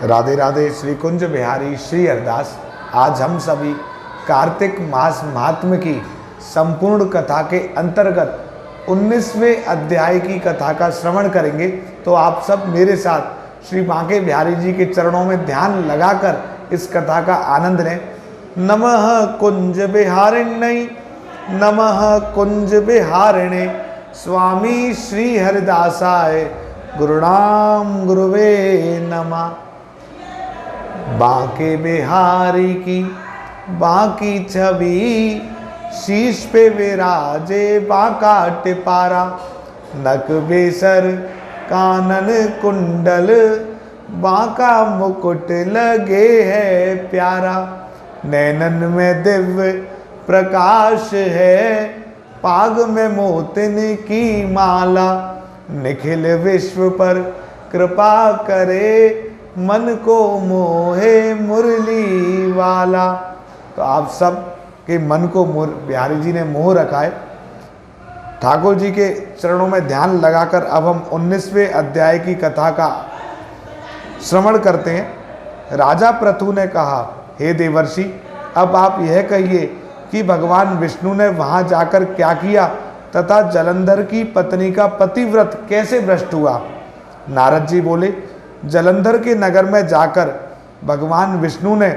राधे राधे। श्री कुंज बिहारी श्री हरदास। आज हम सभी कार्तिक मास महात्म्य की संपूर्ण कथा के अंतर्गत 19वें अध्याय की कथा का श्रवण करेंगे। तो आप सब मेरे साथ श्री बांके बिहारी जी के चरणों में ध्यान लगाकर इस कथा का आनंद लें। नमः कुंज बिहारिण्यै, नमः कुंज बिहारिणे, स्वामी श्री हरिदासाय गुरुणाम गुरुवे नमः। बांके बिहारी की बांकी छवि, शीश पे विराजे बांका टिपारा, नक बेसर कानन कुंडल, बांका मुकुट लगे है प्यारा। नैनन में दिव्य प्रकाश है, पाग में मोतिन की माला, निखिल विश्व पर कृपा करे, मन को मोहे मुरली वाला। तो आप सब के मन को बिहारी जी ने मोह रखा है। ठाकुर जी के चरणों में ध्यान लगाकर अब हम 19वें अध्याय की कथा का श्रवण करते हैं। राजा पृथु ने कहा, हे देवर्षि, अब आप यह कहिए कि भगवान विष्णु ने वहां जाकर क्या किया तथा जलंधर की पत्नी का पतिव्रत कैसे भ्रष्ट हुआ। नारद जी बोले, जलंधर के नगर में जाकर भगवान विष्णु ने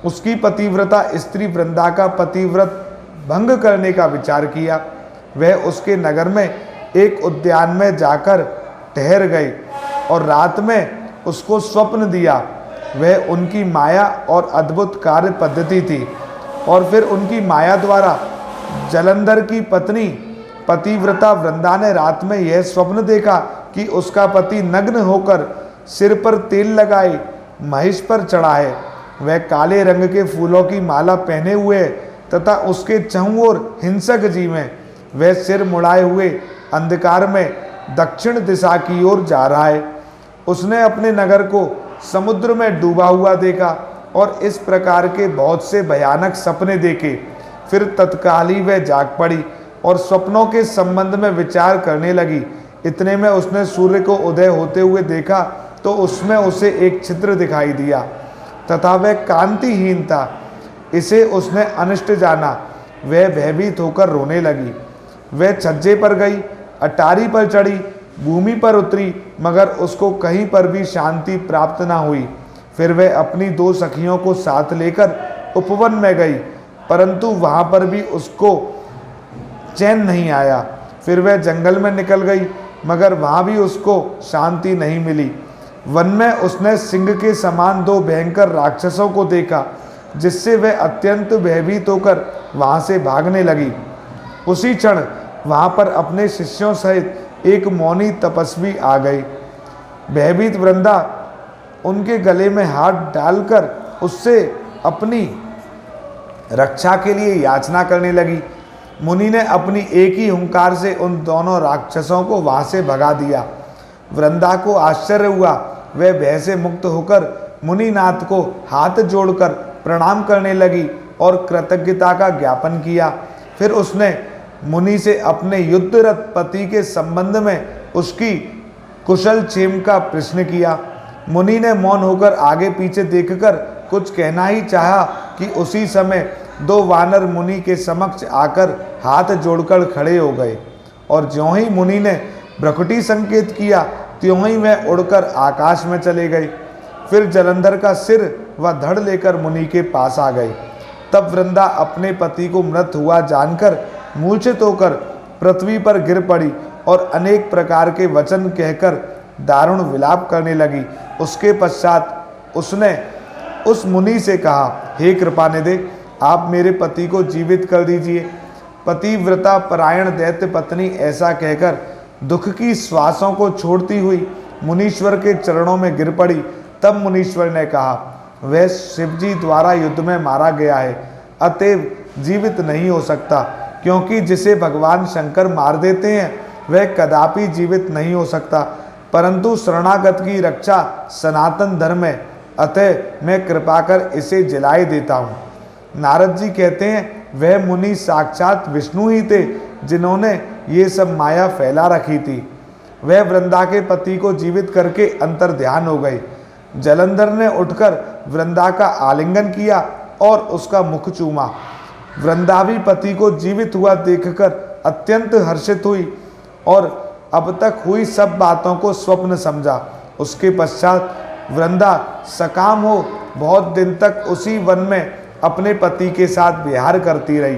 उसकी पतिव्रता स्त्री वृंदा का पतिव्रत भंग करने का विचार किया। वह उसके नगर में एक उद्यान में जाकर ठहर गई और रात में उसको स्वप्न दिया। वह उनकी माया और अद्भुत कार्य पद्धति थी। और फिर उनकी माया द्वारा जलंधर की पत्नी पतिव्रता वृंदा ने रात में यह स्वप्न देखा कि उसका पति नग्न होकर सिर पर तेल लगाए महिष पर चढ़ा है। वह काले रंग के फूलों की माला पहने हुए तथा उसके चहुं ओर हिंसक जीव हैं। वह सिर मुड़ाए हुए अंधकार में दक्षिण दिशा की ओर जा रहा है। उसने अपने नगर को समुद्र में डूबा हुआ देखा और इस प्रकार के बहुत से भयानक सपने देखे। फिर तत्काल ही वह जाग पड़ी और स्वप्नों के संबंध में विचार करने लगी। इतने में उसने सूर्य को उदय होते हुए देखा तो उसमें उसे एक छिद्र दिखाई दिया तथा वह कांतिहीन था। इसे उसने अनिष्ट जाना। वह भयभीत होकर रोने लगी। वह छज्जे पर गई, अटारी पर चढ़ी, भूमि पर उतरी, मगर उसको कहीं पर भी शांति प्राप्त ना हुई। फिर वह अपनी दो सखियों को साथ लेकर उपवन में गई, परंतु वहां पर भी उसको चैन नहीं आया। फिर वह जंगल में निकल गई, मगर वहां भी उसको शांति नहीं मिली। वन में उसने सिंह के समान दो भयंकर राक्षसों को देखा, जिससे वह अत्यंत भयभीत होकर वहां से भागने लगी। उसी क्षण वहां पर अपने शिष्यों सहित एक मौनी तपस्वी आ गई। भयभीत वृंदा उनके गले में हाथ डालकर उससे अपनी रक्षा के लिए याचना करने लगी। मुनि ने अपनी एक ही हुंकार से उन दोनों राक्षसों को वहां से भगा दिया। वृंदा को आश्चर्य हुआ। वह भय से मुक्त होकर मुनिनाथ को हाथ जोड़कर प्रणाम करने लगी और कृतज्ञता का ज्ञापन किया। फिर उसने मुनि से अपने युद्धरत पति के संबंध में उसकी कुशल क्षेम का प्रश्न किया। मुनि ने मौन होकर आगे पीछे देखकर कुछ कहना ही चाहा कि उसी समय दो वानर मुनि के समक्ष आकर हाथ जोड़कर खड़े हो गए और ज्यों ही मुनि ने भ्रकुटी संकेत किया त्यों ही वह उड़कर आकाश में चले गए। फिर जलंधर का सिर व धड़ लेकर मुनि के पास आ गई। तब वृंदा अपने पति को मृत हुआ जानकर मूर्छित होकर पृथ्वी पर गिर पड़ी और अनेक प्रकार के वचन कहकर दारुण विलाप करने लगी। उसके पश्चात उसने उस मुनि से कहा, हे कृपानिधे, आप मेरे पति को जीवित कर दीजिए। पतिव्रता परायण दैत्य पत्नी ऐसा कहकर दुख की श्वासों को छोड़ती हुई मुनीश्वर के चरणों में गिर पड़ी। तब मुनीश्वर ने कहा, वह शिवजी द्वारा युद्ध में मारा गया है, अतएव जीवित नहीं हो सकता, क्योंकि जिसे भगवान शंकर मार देते हैं वह कदापि जीवित नहीं हो सकता। परंतु शरणागत की रक्षा सनातन धर्म है, अतः मैं कृपा कर इसे जलाए देता हूँ। नारद जी कहते हैं, वह मुनि साक्षात विष्णु ही थे जिन्होंने ये सब माया फैला रखी थी। वह वृंदा के पति को जीवित करके अंतर ध्यान हो गए। जलंधर ने उठकर वृंदा का आलिंगन किया और उसका मुख चूमा। वृंदा भी पति को जीवित हुआ देखकर अत्यंत हर्षित हुई और अब तक हुई सब बातों को स्वप्न समझा। उसके पश्चात वृंदा सकाम हो बहुत दिन तक उसी वन में अपने पति के साथ विहार करती रही।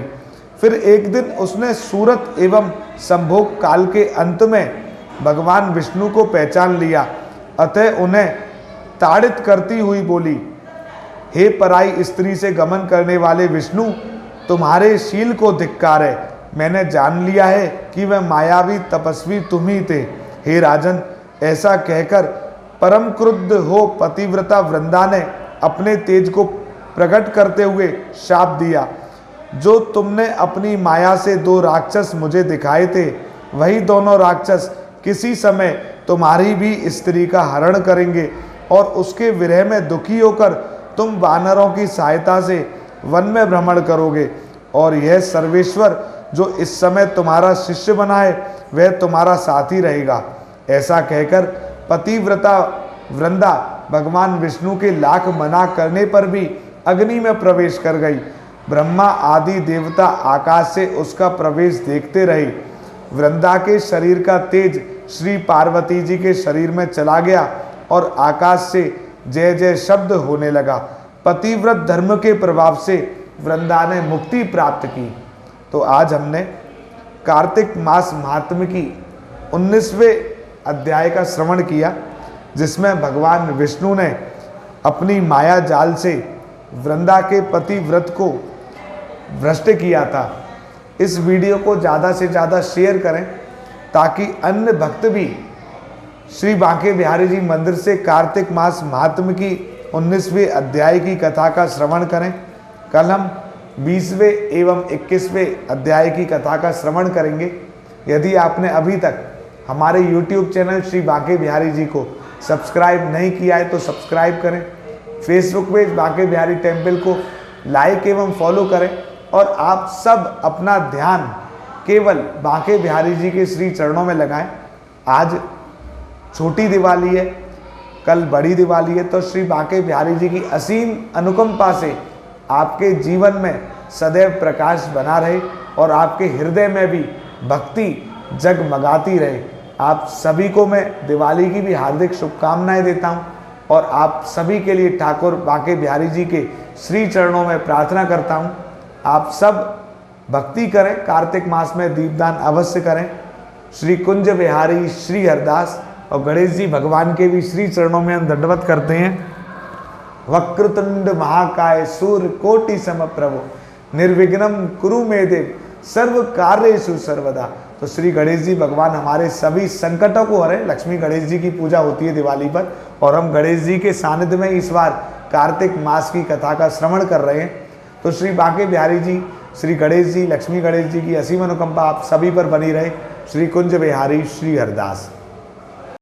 फिर एक दिन उसने सूरत एवं संभोग काल के अंत में भगवान विष्णु को पहचान लिया, अतः उन्हें ताड़ित करती हुई बोली, हे पराई स्त्री से गमन करने वाले विष्णु, तुम्हारे शील को धिक्कार है। मैंने जान लिया है कि वह मायावी तपस्वी तुम ही थे। हे राजन, ऐसा कहकर परम क्रुद्ध हो पतिव्रता वृंदा ने अपने तेज को प्रकट करते हुए शाप दिया, जो तुमने अपनी माया से 2 राक्षस मुझे दिखाए थे, वही दोनों राक्षस किसी समय तुम्हारी भी स्त्री का हरण करेंगे और उसके विरह में दुखी होकर तुम वानरों की सहायता से वन में भ्रमण करोगे और यह सर्वेश्वर जो इस समय तुम्हारा शिष्य बना है वह तुम्हारा साथी रहेगा। ऐसा कहकर पतिव्रता वृंदा भगवान विष्णु के लाख मना करने पर भी अग्नि में प्रवेश कर गई। ब्रह्मा आदि देवता आकाश से उसका प्रवेश देखते रहे। वृंदा के शरीर का तेज श्री पार्वती जी के शरीर में चला गया और आकाश से जय जय शब्द होने लगा। पतिव्रत धर्म के प्रभाव से वृंदा ने मुक्ति प्राप्त की। तो आज हमने कार्तिक मास महात्म्य की 19वें अध्याय का श्रवण किया, जिसमें भगवान विष्णु ने अपनी माया जाल से वृंदा के पति व्रत को भ्रष्ट किया था। इस वीडियो को ज़्यादा से ज़्यादा शेयर करें ताकि अन्य भक्त भी श्री बांके बिहारी जी मंदिर से कार्तिक मास महात्म्य की 19वें अध्याय की कथा का श्रवण करें। कल हम 20वें एवं 21वें अध्याय की कथा का श्रवण करेंगे। यदि आपने अभी तक हमारे YouTube चैनल श्री बांके बिहारी जी को सब्सक्राइब नहीं किया है तो सब्सक्राइब करें। Facebook page Banke Bihari temple को लाइक एवं फॉलो करें और आप सब अपना ध्यान केवल बांके बिहारी जी के श्री चरणों में लगाएं। आज छोटी दिवाली है, कल बड़ी दिवाली है, तो श्री बांके बिहारी जी की असीम अनुकंपा से आपके जीवन में सदैव प्रकाश बना रहे और आपके हृदय में भी भक्ति जगमगाती रहे। आप सभी को मैं दिवाली की भी हार्दिक शुभकामनाएं देता हूं और आप सभी के लिए ठाकुर बांके बिहारी जी के श्री चरणों में प्रार्थना करता हूं। आप सब भक्ति करें, कार्तिक मास में दीपदान अवश्य करें। श्री कुंज बिहारी श्री हरदास और गणेश जी भगवान के भी श्री चरणों में हम दंडवत करते हैं। वक्रतुंड महाकाय सूर्य कोटि समप्रभ निर्विघ्नं कुरु मे देव सर्व कार्येषु सर्वदा। तो श्री गणेश जी भगवान हमारे सभी संकटों को हरे। लक्ष्मी गणेश जी की पूजा होती है दिवाली पर और हम गणेश जी के सानिध्य में इस बार कार्तिक मास की कथा का श्रवण कर रहे हैं। तो श्री बांके बिहारी जी, श्री गणेश जी, लक्ष्मी गणेश जी की असीम अनुकंपा आप सभी पर बनी रहे। श्री कुंज बिहारी श्री हरदास।